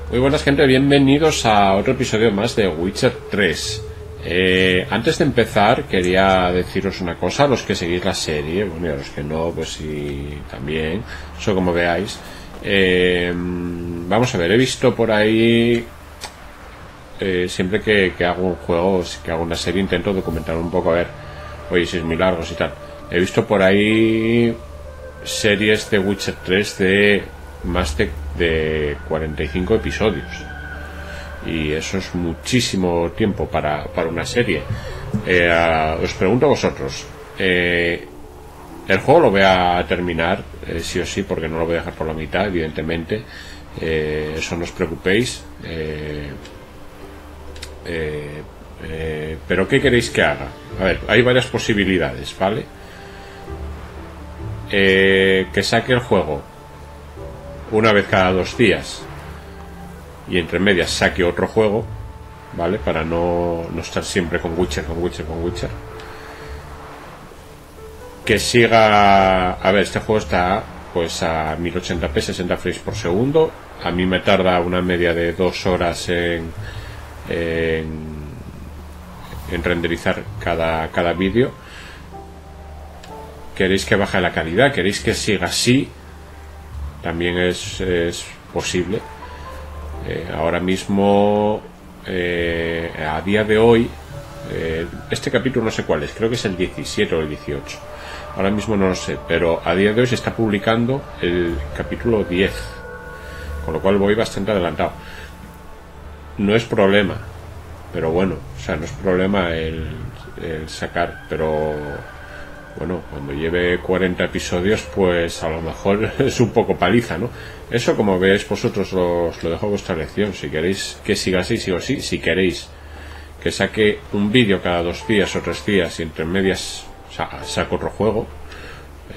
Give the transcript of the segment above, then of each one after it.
Muy buenas, gente, bienvenidos a otro episodio más de Witcher 3. Antes de empezar quería deciros una cosa a los que seguís la serie, bueno, y a los que no, pues sí, también, eso como veáis. Vamos a ver, he visto por ahí, siempre que hago un juego, que hago una serie, intento documentar un poco, a ver, oye, si es muy largos y tal. He visto por ahí series de Witcher 3 de más de 45 episodios, y eso es muchísimo tiempo para una serie. Os pregunto a vosotros, el juego lo voy a terminar sí o sí, porque no lo voy a dejar por la mitad, evidentemente, eso no os preocupéis. Pero ¿qué queréis que haga? A ver, hay varias posibilidades, ¿vale? Que saque el juego una vez cada 2 días y entre medias saque otro juego, ¿vale? Para no estar siempre con Witcher. Que siga... A ver, este juego está pues a 1080p, 60 frames por segundo. A mí me tarda una media de 2 horas en renderizar cada vídeo. ¿Queréis que baje la calidad? ¿Queréis que siga así? También es posible. Ahora mismo, a día de hoy, este capítulo no sé cuál es, creo que es el 17 o el 18. Ahora mismo no lo sé, pero a día de hoy se está publicando el capítulo 10, con lo cual voy bastante adelantado. No es problema, pero bueno, o sea, no es problema el sacar, pero bueno, cuando lleve 40 episodios, pues a lo mejor es un poco paliza, ¿no? Eso, como veis vosotros, os lo dejo a vuestra elección. Si queréis que siga así, sigo así. Si queréis que saque un vídeo cada 2 días o 3 días y entre medias saco otro juego,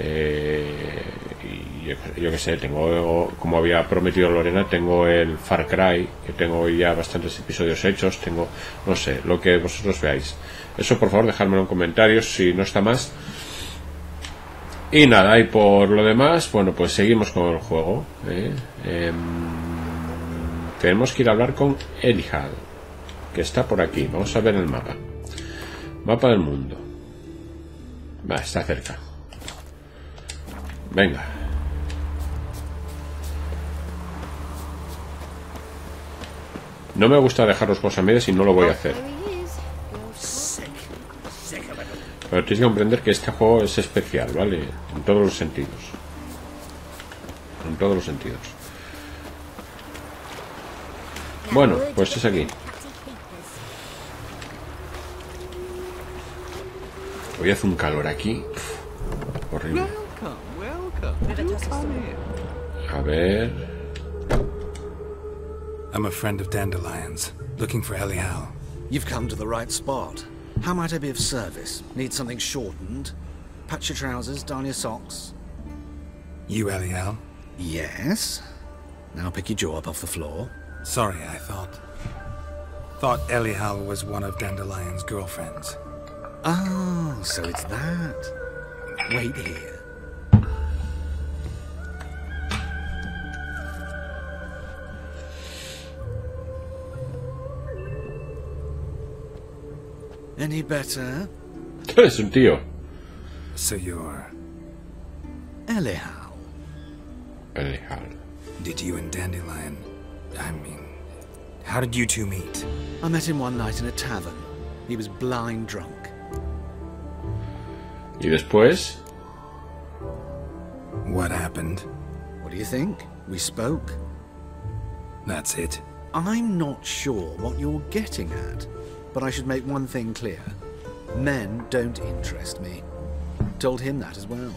y yo que sé, tengo, como había prometido Lorena, tengo el Far Cry, que tengo ya bastantes episodios hechos, tengo, no sé, lo que vosotros veáis. Eso, por favor, dejadmelo en comentarios si no está más. Y nada, y por lo demás, bueno, pues seguimos con el juego. Tenemos que ir a hablar con Elihal, que está por aquí. Vamos a ver el mapa. Mapa del mundo. Va, está cerca. Venga. No me gusta dejaros cosas a medias y no lo voy a hacer. Pero tienes que comprender que este juego es especial, ¿vale? En todos los sentidos. En todos los sentidos. Bueno, pues es aquí. Hoy hace un calor aquí. Uf, horrible. A ver... I'm a friend of Dandelion's, looking for Elihal. You've come to the right spot. How might I be of service? Need something shortened? Patch your trousers, darn your socks. You Elihal? Yes. Now pick your jaw up off the floor. Sorry, I thought Elihal was one of Dandelion's girlfriends. Oh, so it's that. Wait here. Any better? Es un tío. So you're... Elihal. Elihal. Did you and Dandelion... I mean... How did you two meet? I met him one night in a tavern. He was blind drunk. ¿Y después? What happened? What do you think? We spoke. That's it? I'm not sure what you're getting at, but I should make one thing clear. Men don't interest me. Told him that as well.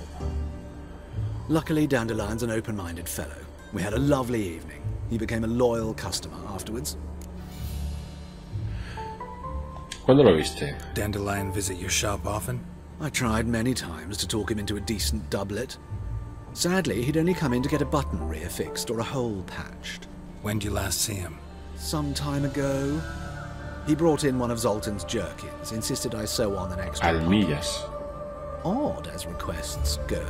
Luckily, Dandelion's an open-minded fellow. We had a lovely evening. He became a loyal customer afterwards. ¿Cuándo lo viste? Dandelion visit your shop often? I tried many times to talk him into a decent doublet. Sadly, he'd only come in to get a button rear fixed or a hole patched. When did you last see him? Some time ago. He brought in one of Zoltan's jerkins, insisted I sew on an extra Almillas. Odd as requests go,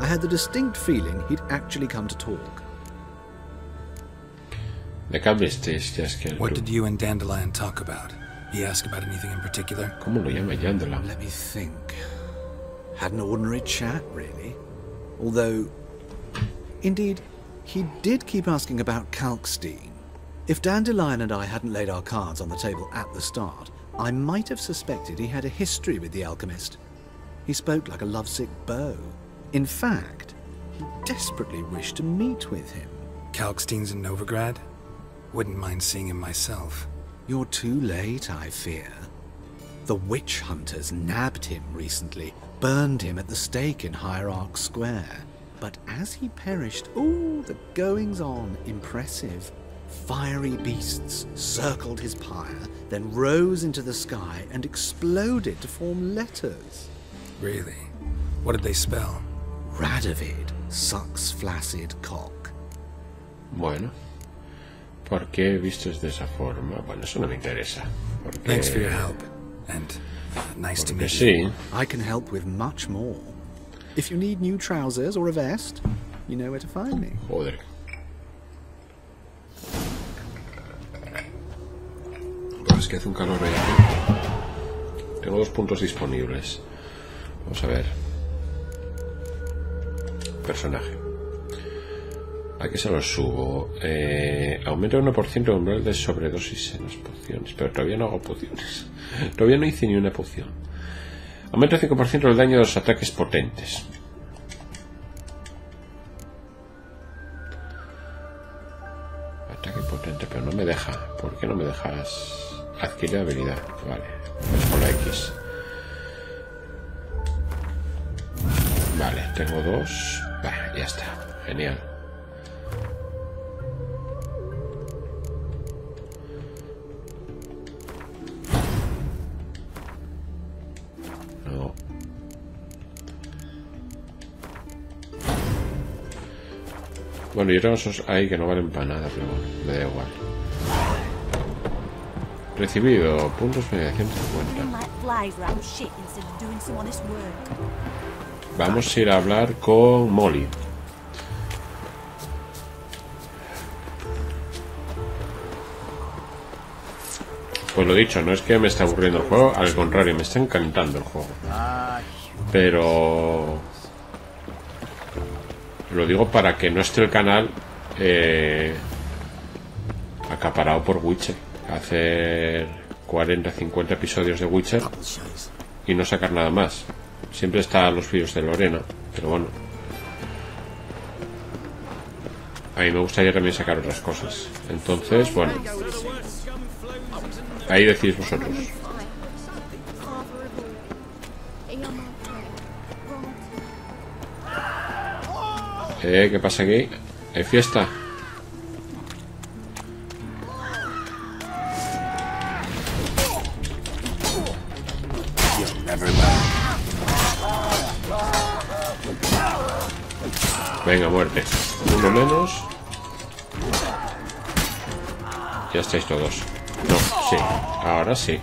I had the distinct feeling he'd actually come to talk. ¿De qué hablasteis, Jaskier? What did you and Dandelion talk about? He asked about anything in particular? ¿Cómo lo llama Dandelion? Let me think. Had an ordinary chat, really. Although, indeed, he did keep asking about Kalkstein. If Dandelion and I hadn't laid our cards on the table at the start, I might have suspected he had a history with the alchemist. He spoke like a lovesick beau. In fact, he desperately wished to meet with him. Kalkstein's in Novigrad? Wouldn't mind seeing him myself. You're too late, I fear. The witch hunters nabbed him recently, burned him at the stake in Hierarch Square. But as he perished, ooh, the goings-on, impressive. Fiery beasts circled his pyre, then rose into the sky and exploded to form letters. Really? What did they spell? Radovid sucks flaccid cock. Bueno. ¿Por qué vistos de esa forma? Bueno, eso no me interesa. Porque... Thanks for your help. And nice to meet sí. you. I can help with much more. If you need new trousers or a vest, you know where to find me. Joder. Pues que hace un calor ahí. Tengo 2 puntos disponibles. Vamos a ver. Personaje. Aquí se los subo. Aumento 1% de umbral de sobredosis en las pociones. Pero todavía no hago pociones. Todavía no hice ni una poción. Aumento 5% del daño de los ataques potentes. Ataque potente, pero no me deja. ¿Por qué no me dejas adquirir habilidad? Vale, es por la X. Vale, tengo 2. Ya está, genial. No. Bueno, yo tengo esos ahí que no valen para nada, pero bueno, me da igual. Recibido puntos mediación 50. Vamos a ir a hablar con Molly. Pues lo dicho, no es que me esté aburriendo el juego, al contrario, me está encantando el juego. Pero lo digo para que no esté el canal acaparado por Witcher. Hacer 40-50 episodios de Witcher y no sacar nada más. Siempre están los vídeos de Lorena, pero bueno, a mí me gustaría también sacar otras cosas. Entonces, bueno, ahí decís vosotros. ¿Qué pasa aquí? ¿Hay fiesta? Venga, muerte. Uno menos. Ya estáis todos. No, sí. Ahora sí.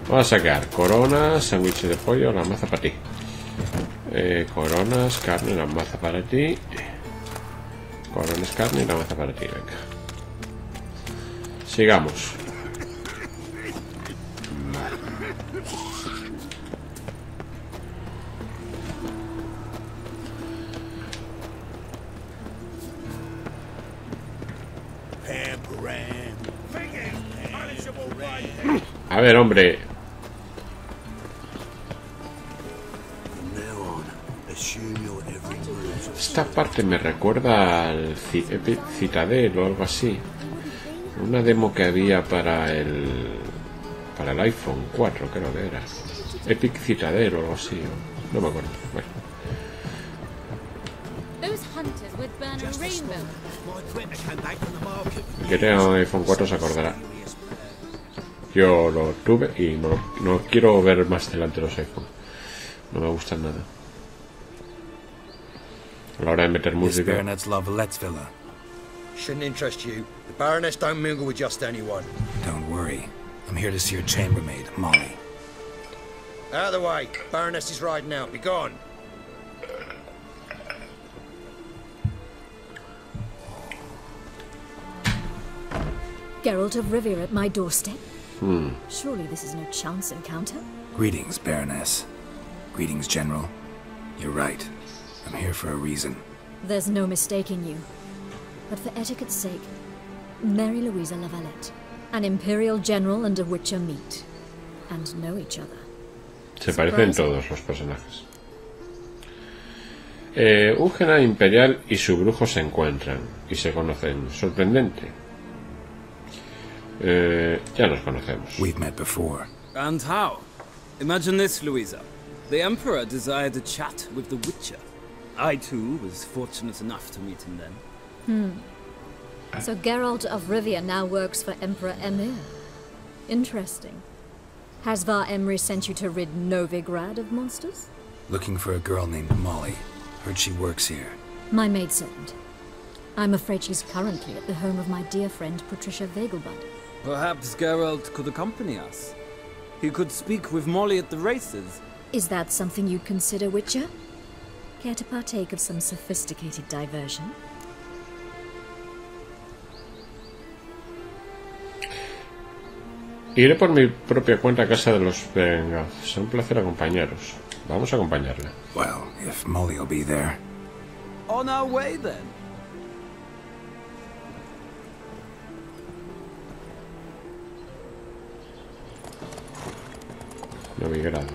Vamos a sacar coronas, sándwich de pollo, la maza para ti. Coronas, carne, la maza para ti. Coronas, carne y la maza para ti. Venga. Sigamos. A ver, hombre. Esta parte me recuerda al Citadel o algo así. Una demo que había para el iPhone 4, creo que era. Epic Citadel o algo así. No me acuerdo. Bueno. El que tenga un iPhone 4 se acordará. Yo lo tuve y no quiero ver más delante los iPhone. No me gustan nada. A la hora de meter música. Shouldn't interest you. The Baroness don't mingle with just anyone. Don't worry. I'm here to see your chambermaid, Molly. Out of the way. Baroness is riding out. Be gone. Geralt of Rivia at my doorstep? Surely this is no chance encounter? Greetings, Baroness. Greetings, General. You're right. I'm here for a reason. There's no mistaking you. But for etiquette's sake, Mary Louisa Lavalette, an Imperial General and a Witcher meet, and know each other. Se parecen todos los personajes. Un general imperial y su brujo se encuentran y se conocen. Sorprendente. Ya nos conocemos. We've met before. And how? Imagine this, Louisa. The Emperor desired a chat with the Witcher. I, too, was fortunate enough to meet him then. So Geralt of Rivia now works for Emperor Emir. Interesting. Has Var Emry sent you to rid Novigrad of monsters? Looking for a girl named Molly. Heard she works here. My maidservant. I'm afraid she's currently at the home of my dear friend Patricia Vegelbud. Perhaps Geralt could accompany us. He could speak with Molly at the races. Is that something you'd consider, Witcher? Care to partake of some sophisticated diversion? Iré por mi propia cuenta a casa de los Venga. Es un placer acompañaros. Vamos a acompañarla. Well, if Molly will be there. On our way, then. Novigrado.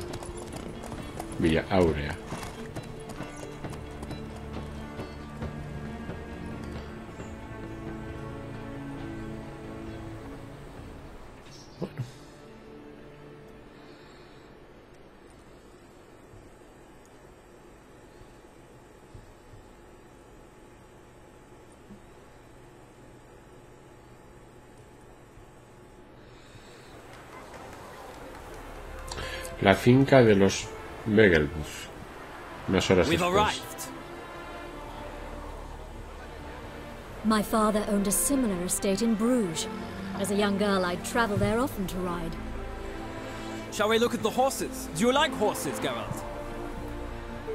Villa Áurea. Bueno. La finca de los Vegelbud. Unas horas después. My father owned a similar estate in Bruges. As a young girl, I'd travel there often to ride. Shall we look at the horses? Do you like horses, Geralt?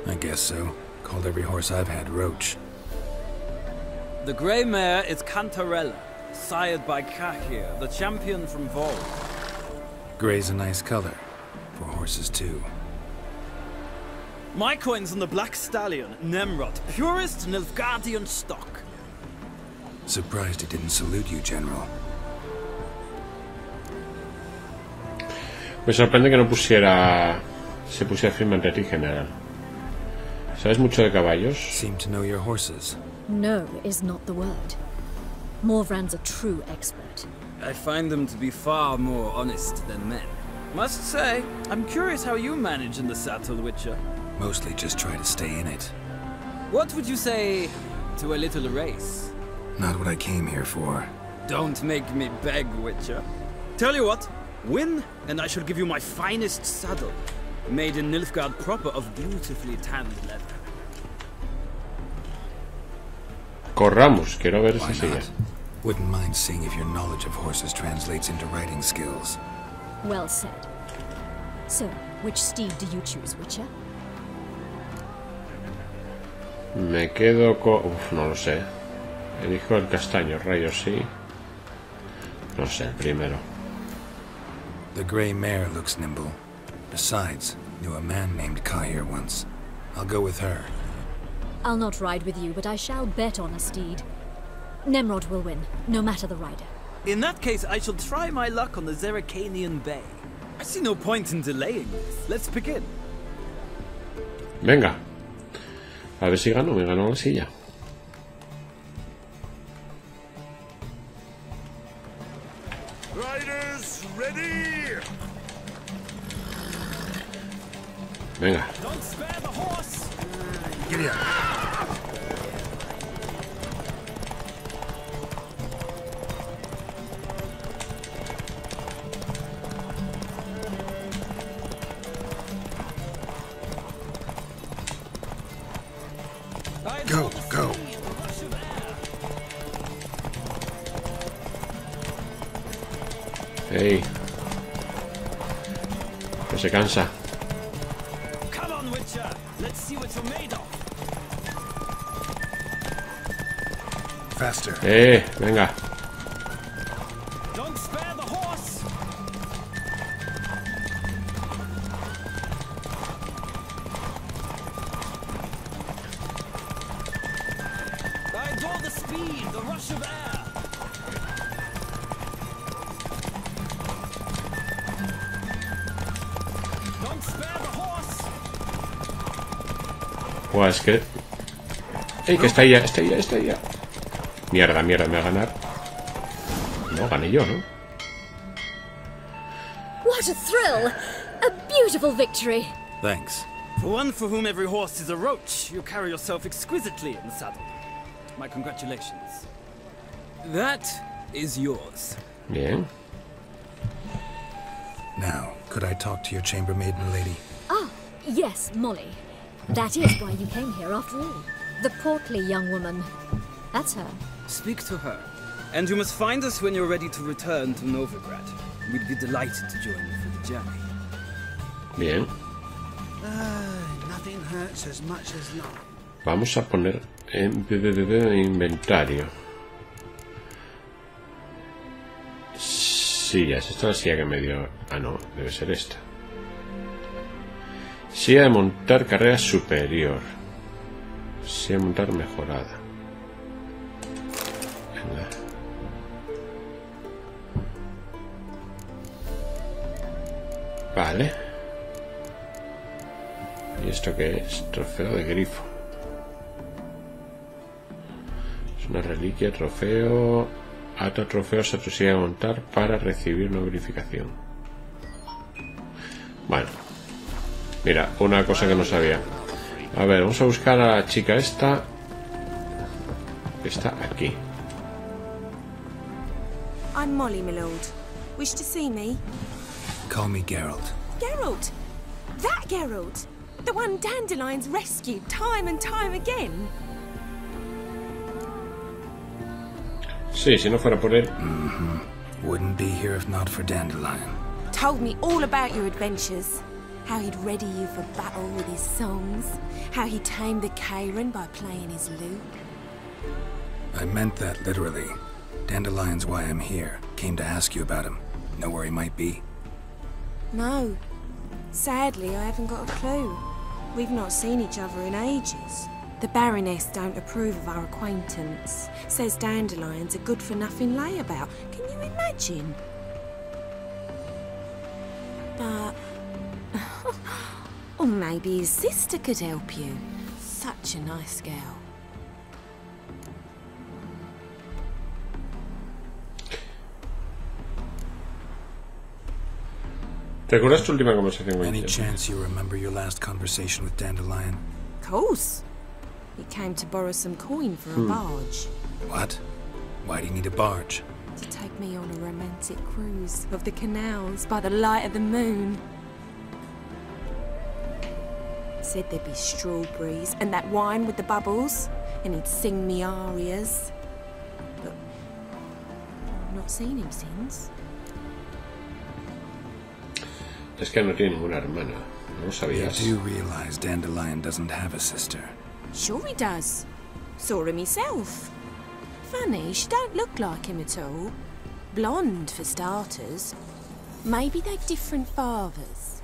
I guess so. Called every horse I've had Roach. The grey mare is Cantarella, sired by Kahir, the champion from Vol. Grey's a nice color. For horses, too. My coin's on the Black Stallion, Nemrod, purest Nilfgaardian stock. Surprised he didn't salute you, General. Me sorprende que no se pusiera firme ante ti, general. ¿Sabes mucho de caballos? Seem to know your horses. No is not the word. Morvran's a true expert. I find them to be far more honest than men. Must say, I'm curious how you manage in the saddle, Witcher. Mostly just try to stay in it. What would you say to a little race? Not what I came here for. Don't make me beg, Witcher. Tell you what, win, and I shall give you my finest saddle, made in Nilfgaard proper of beautifully tanned leather. Corramos, quiero ver Why si sigue. not? Wouldn't mind seeing if your knowledge of horses translates into riding skills. Well said. So, which steed do you choose, Witcher? Me quedo con... Uf, no lo sé. Elijo el castaño, rayos sí. No sé, el primero. The grey mare looks nimble. Besides, knew a man named Kahir once. I'll go with her. I'll not ride with you, but I shall bet on a steed. Nemrod will win, no matter the rider. In that case, I shall try my luck on the Zeracanian Bay. I see no point in delaying this. Let's begin. Venga. A ver si gano, me ganó la silla. Riders, ready! Venga. Don't spare the horse! Giddy up. Go, go. Hey. Que se cansa. Come on, Witcher! Let's see what you're made of! Faster. Venga. the speed, the rush of air. Don't spare the horse. Buah, es que... ¡Ey, que está ahí ya! ¡Está ahí ya! ¡Está ahí ya! Mierda, mierda, me va a ganar. No, gané yo, ¿no? What a thrill! A beautiful victory! Thanks. For one for whom every horse is a roach, you carry yourself exquisitely in the saddle. My congratulations. That is yours. Bien. Now, could I talk to your chambermaid, milady? Ah, yes, Molly. That is why you came here after all. The portly young woman. That's her. Speak to her. And you must find us when you're ready to return to Novigrad. We'd be delighted to join you for the journey. Bien. Nothing hurts as much as love. Vamos a poner en inventario. Sillas. Esta es la silla que me dio... Ah, no. Debe ser esta. Silla de montar carrera superior. Silla de montar mejorada. Venga. Vale. ¿Y esto qué es? Trofeo de grifo. Es una reliquia, trofeo. Ata trofeos a tu silla de montar para recibir una verificación. Bueno. Mira, una cosa que no sabía. A ver, vamos a buscar a la chica esta. Que está aquí. I'm Molly, my lord. Wish to see me? Call me Geralt. Geralt! That Geralt! The one Dandelion's rescued time and time again. Sí, si no fuera por él. Wouldn't be here if not for Dandelion. Told me all about your adventures. How he'd ready you for battle with his songs. How he tamed the Kairan by playing his lute. I meant that literally. Dandelion's why I'm here. Came to ask you about him. Know where he might be? No. Sadly, I haven't got a clue. We've not seen each other in ages. The Baroness don't approve of our acquaintance. Says Dandelion's a good-for-nothing layabout. Can you imagine? But... or maybe his sister could help you. Such a nice girl. ¿Te acuerdas tu última conversación con Any ella? chance you remember your last conversation with Dandelion? Of course. He came to borrow some coin for a barge. What? Why do you need a barge? To take me on a romantic cruise of the canals by the light of the moon. Said there'd be strawberries and that wine with the bubbles, and he'd sing me arias. But I've not seen him since. Es que no tiene ninguna hermana. ¿No lo You sabías? do realize Dandelion doesn't have a sister. Sure he does. Saw him himself. Funny, she don't look like him at all. Blonde, for starters. Maybe they've different fathers.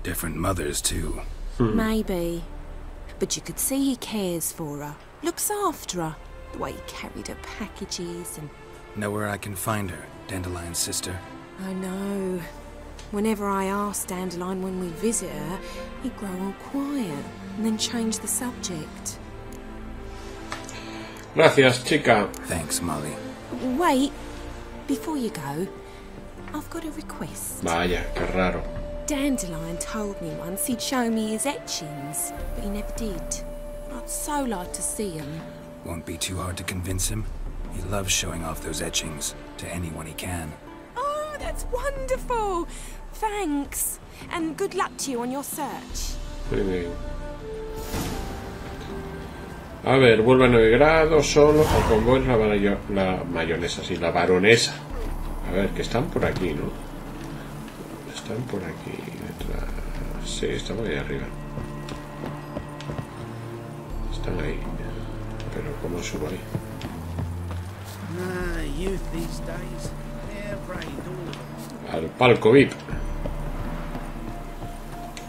Different mothers, too. Maybe. But you could see he cares for her. Looks after her. The way he carried her packages and... Know where I can find her, Dandelion's sister? I know. Whenever I ask Dandelion when we visit her, he'd grow all quiet and then change the subject. Gracias, chica. Thanks, Molly. Wait. Before you go, I've got a request. Vaya, qué raro. Dandelion told me once he'd show me his etchings, but he never did. I'd so like to see him. Won't be too hard to convince him. He loves showing off those etchings to anyone he can. Oh, that's wonderful! Thanks. And good luck to you on your search. Muy bien. A ver, vuelve a 9 grados solo o con vos la mayonesa, sí, la baronesa. A ver, que están por aquí, ¿no? Están por aquí detrás. Sí, están ahí arriba. Están ahí. Pero ¿cómo subo ahí? Youth these days. They're afraid all. Al palco VIP.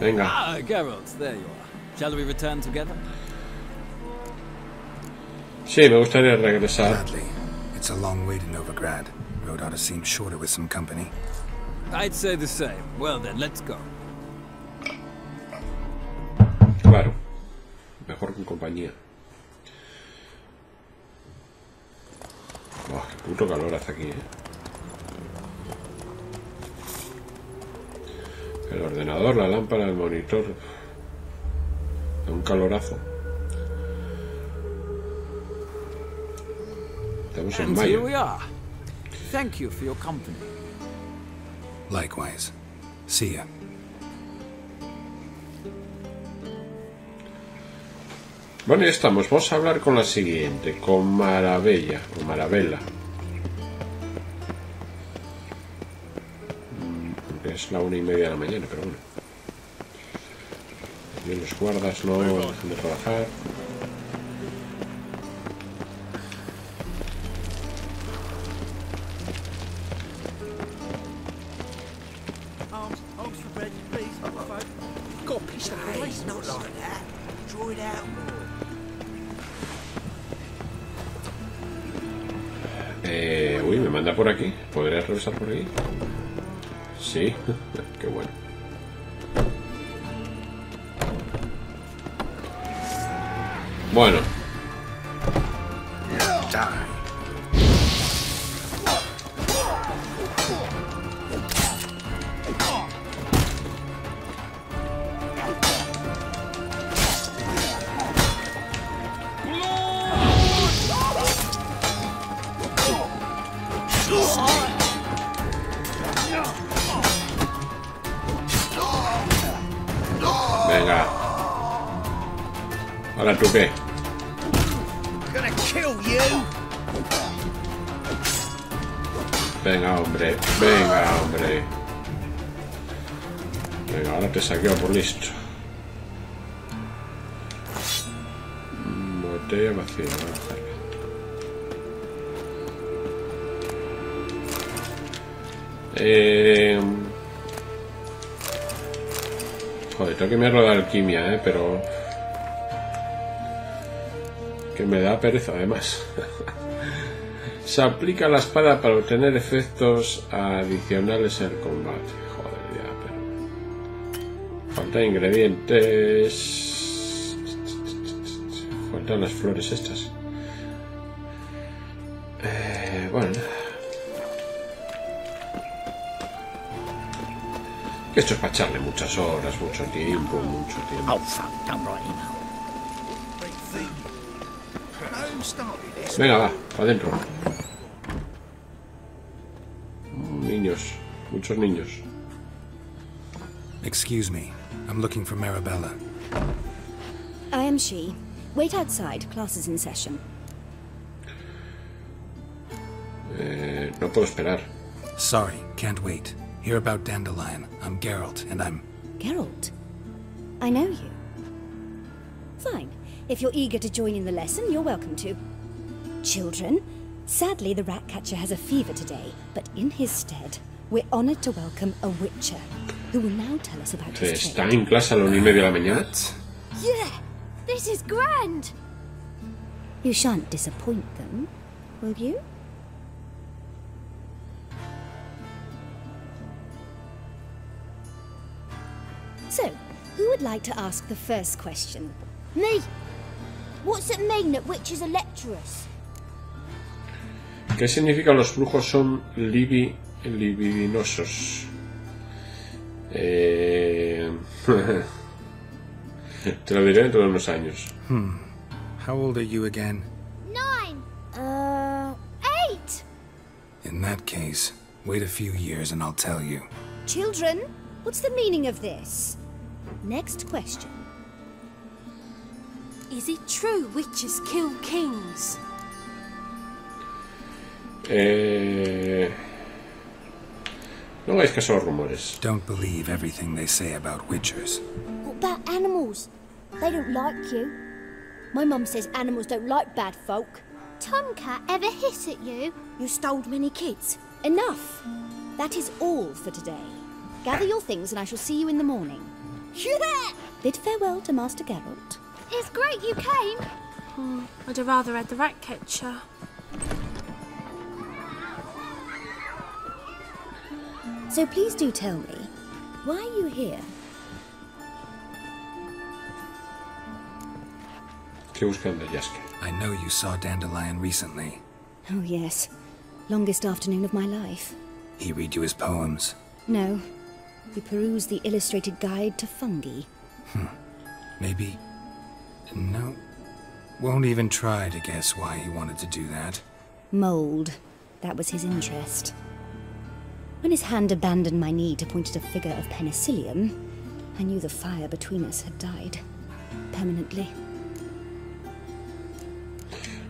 Venga. Ah, Geralt, there you are. Shall we return together? Sí, me gustaría regresar. Gladly. It's a long way to Novigrad. Road ought to seem shorter with some company. I'd say the same. Well then, let's go. Claro. Mejor con compañía. Oh, qué puto calor hace aquí, El ordenador, la lámpara, el monitor. Da un calorazo. Estamos en And here mayo. we are. Thank you for your company. Likewise. See ya. Bueno, ya estamos. Vamos a hablar con la siguiente, con Marabella o Marabella. Es la 1:30 de la mañana, pero bueno. Y los guardas no dejan de trabajar. Uy, me manda por aquí. ¿Podría atravesar por aquí? Sí, qué bueno. Bueno. Venga. Ahora tú qué. Venga, hombre. Venga, hombre. Venga, ahora te saqueo por listo. Botella vacía. Voy a bajarla. Joder, tengo que me rodar alquimia, pero que me da pereza además. Se aplica la espada para obtener efectos adicionales en el combate. Joder, ya, pero faltan ingredientes. Faltan las flores estas. Bueno. Esto es para echarle muchas horas, mucho tiempo. Venga, va, para adentro. Niños, muchos niños. Excuse me. I'm looking for Marabella. I am she. Wait outside. Class is in session. No puedo esperar. Sorry, can't wait. Hear about Dandelion. I'm Geralt, and I'm... Geralt? I know you. Fine. If you're eager to join in the lesson, you're welcome to. Children, sadly the rat catcher has a fever today, but in his stead, we're honored to welcome a witcher, who will now tell us about his ¿Está trade. en clase a la 1:30 de la mañana? Yeah, this is grand. You shan't disappoint them, will you? So, who would like to ask the first question? Me. What's it mean that witches are lecturers? ¿Qué significa los brujos son libidinosos? Te lo diré dentro de unos años. How old are you again? 9. 8. In that case, wait a few years and I'll tell you. Children, what's the meaning of this? Next question. Is it true witches kill kings? No hagáis caso a los rumores. Don't believe everything they say about witchers. What about animals? They don't like you. My mum says animals don't like bad folk. Tomcat ever hiss at you? You stole many kids. Enough. That is all for today. Gather your things and I shall see you in the morning. Yeah! Bid farewell to Master Geralt. It's great you came. I'd have rather had the rat catcher. So please do tell me, why are you here? ¿Qué buscan de Jaske? I know you saw Dandelion recently. Oh yes, longest afternoon of my life. He read you his poems? No, we perused the illustrated guide to fungi. Maybe... No. Won't even try to guess why he wanted to do that. Mold. That was his interest. When his hand abandoned my knee to point at a figure of penicillium, I knew the fire between us had died. Permanently.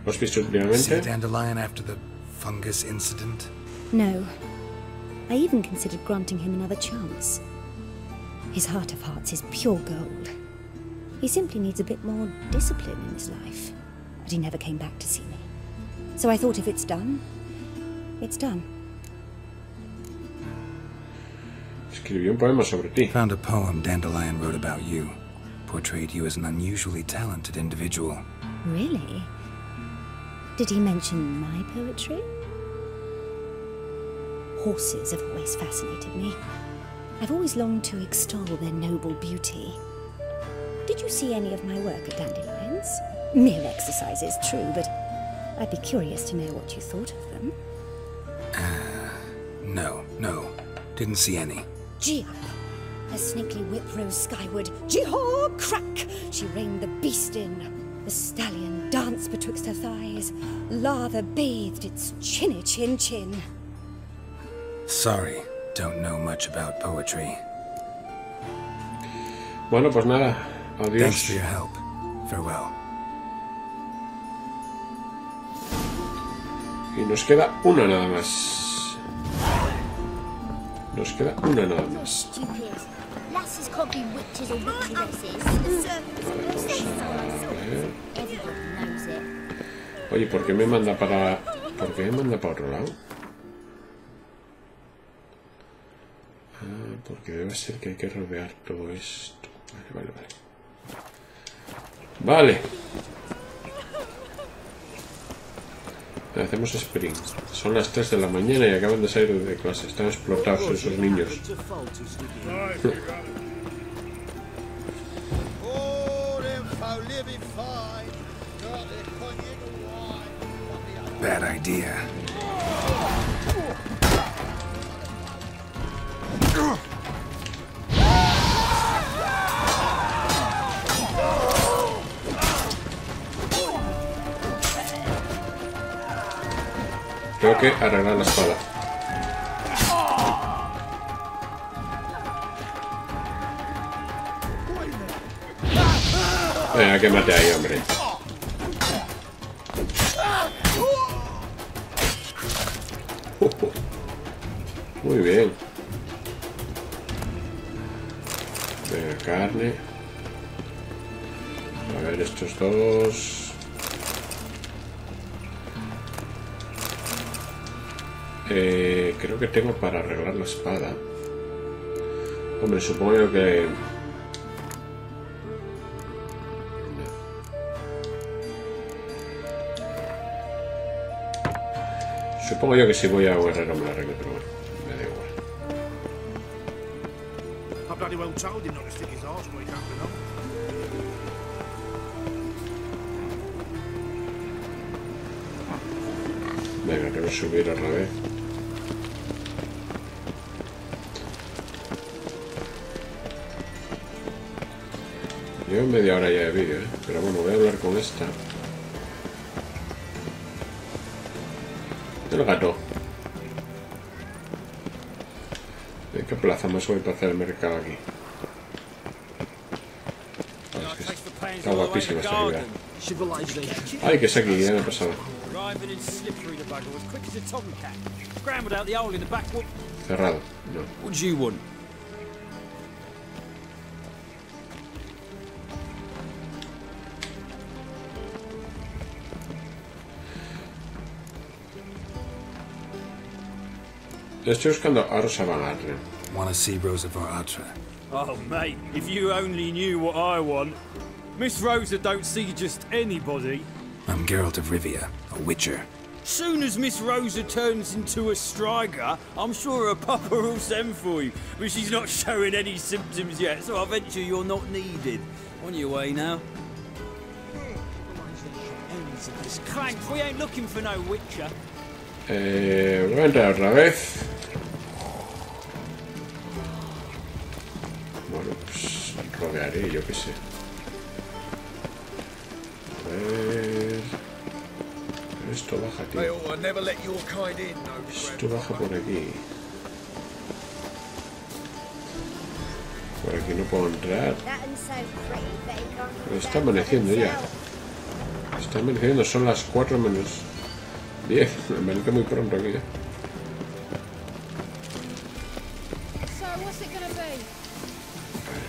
¿Lo has visto See últimamente? Dandelion after the fungus incident? No. I even considered granting him another chance. His heart of hearts is pure gold. He simply needs a bit more discipline in his life. But he never came back to see me. So I thought if it's done, it's done. Escribió un poema sobre ti. Found a poem Dandelion wrote about you. Portrayed you as an unusually talented individual. Really? Did he mention my poetry? Horses have always fascinated me. I've always longed to extol their noble beauty. Did you see any of my work at Dandelion's? Mere exercises, true, but I'd be curious to know what you thought of them. No. Didn't see any. Gee up! A snakely whip rose skyward. Gee-haw! Crack! She reined the beast in. The stallion danced betwixt her thighs. Lather bathed its chinny chin. Sorry, don't know much about poetry. Bueno, pues nada. Adiós. Thanks for your help. Farewell. Y nos queda una nada más. Nos queda una nada más. Stupid. Lasses can't be witches or witcheresses. Everybody knows it. Oye, ¿por qué me manda para... ¿Por qué me manda para otro lado? Ah, porque debe ser que hay que rodear todo esto. Vale. Vale. Hacemos sprint. Son las 3 de la mañana y acaban de salir de clase. Están explotados esos niños. Bad idea. Tengo que arreglar la espada. Venga, que mate ahí, hombre. Muy bien. Venga, carne. A ver, estos dos. Creo que tengo para arreglar la espada. Hombre, supongo yo que... Supongo yo que si voy a un herrero me la arreglo, pero bueno, me da igual. Venga, tengo que subir otra vez. Llevo media hora ya de vídeo, pero bueno, voy a hablar con esta. El gato. ¿En qué plaza más voy para hacer el mercado aquí? Está guapísima esta ciudad. Ay, que es aquí, ya me ha pasado. Cerrado, no. Estoy buscando a Rosa Van Atre. Wanna see Rosa Van Atre? Oh, mate, if you only knew what I want. Miss Rosa don't see just anybody. I'm Geralt of Rivia, a witcher. Soon as Miss Rosa turns into a striker, I'm sure her papa will send for you. But she's not showing any symptoms yet, so I venture you're not needed. On your way now. Clank, we ain't looking for no witcher. Voy a entrar otra vez. Bueno, pues rodearé, yo qué sé. A ver... Esto baja, tío. Esto baja por aquí. Por aquí no puedo entrar. Pero está amaneciendo ya. Está amaneciendo, son las 4 menos 10. Me amanece muy pronto aquí ya.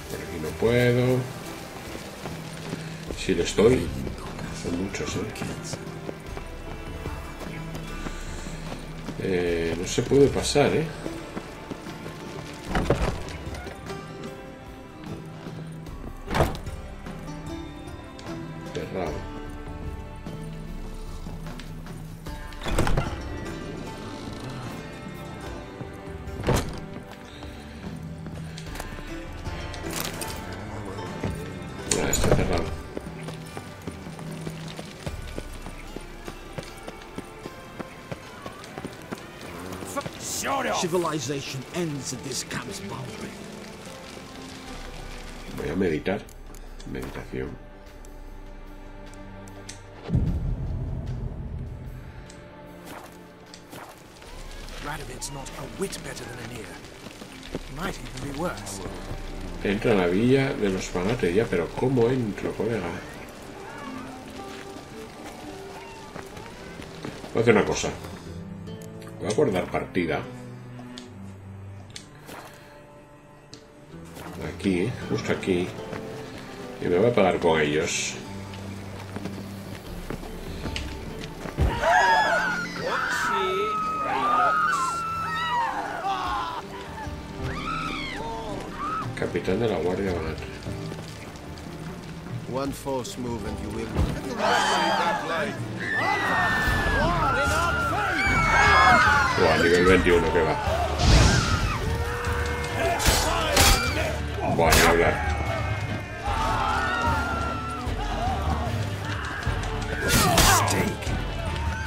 Por aquí no puedo. Si le estoy. Son muchos, no se puede pasar, Cerrado. Está cerrado. Civilization ends at this camp's boundary. Voy a meditar. Meditación. Radovid's not a whit better than an ear. Might even be worse. Entra en la villa de los pagates ya, pero ¿cómo entro, colega? Voy a hacer una cosa. Voy a guardar partida. Aquí, justo aquí. Y me voy a pegar con ellos. Capitán de la guardia vagante. One false move and you will. Buah, nivel 21 que va. Buah, ni hablar.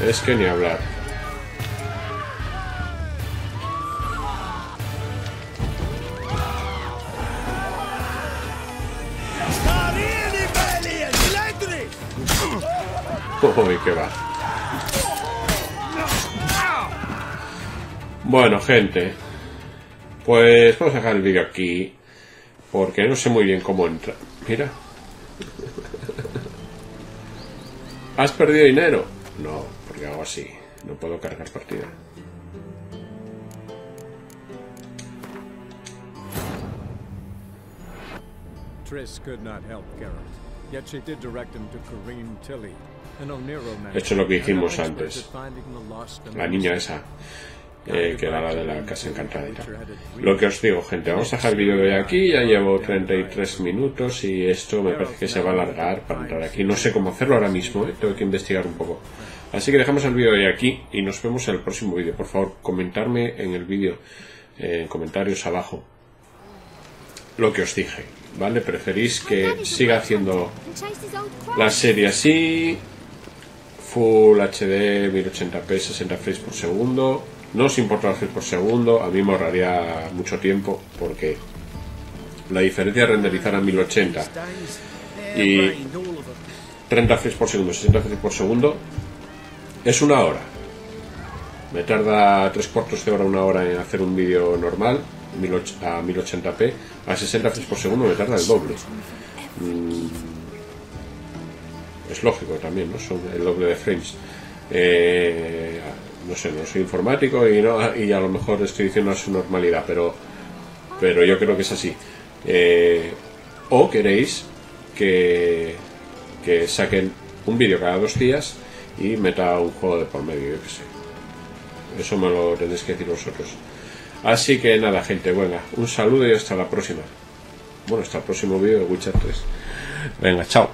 Es que ni hablar. Uy, que va. Bueno, gente, pues vamos a dejar el vídeo aquí porque no sé muy bien cómo entrar. Mira. ¿Has perdido dinero? No, porque hago así. No puedo cargar partida. Triss could not help Geralt, yet she did direct him to Karim Tilly. Esto es lo que hicimos antes. La niña esa, que era la de la casa encantada. Lo que os digo, gente, vamos a dejar el vídeo de aquí. Ya llevo 33 minutos y esto me parece que se va a alargar para entrar aquí. No sé cómo hacerlo ahora mismo, tengo que investigar un poco. Así que dejamos el vídeo de aquí y nos vemos en el próximo vídeo. Por favor, comentarme en el vídeo, en comentarios abajo, lo que os dije, ¿vale? ¿Preferís que siga haciendo la serie así? Full HD, 1080p, 60 frames por segundo. No os importa los frames por segundo. A mí me ahorraría mucho tiempo porque la diferencia de renderizar a 1080 y 30 frames por segundo, 60 frames por segundo es una hora. Me tarda 3/4 de hora, una hora en hacer un vídeo normal a 1080p. A 60 frames por segundo me tarda el doble. Es lógico también, ¿no? Son el doble de frames. No sé, no soy informático y a lo mejor estoy diciendo a su normalidad, pero yo creo que es así. O queréis que saquen un vídeo cada 2 días y meta un juego de por medio, yo qué sé. Eso me lo tenéis que decir vosotros. Así que nada, gente, venga, un saludo y hasta la próxima. Bueno, hasta el próximo vídeo de Witcher 3. Venga, chao.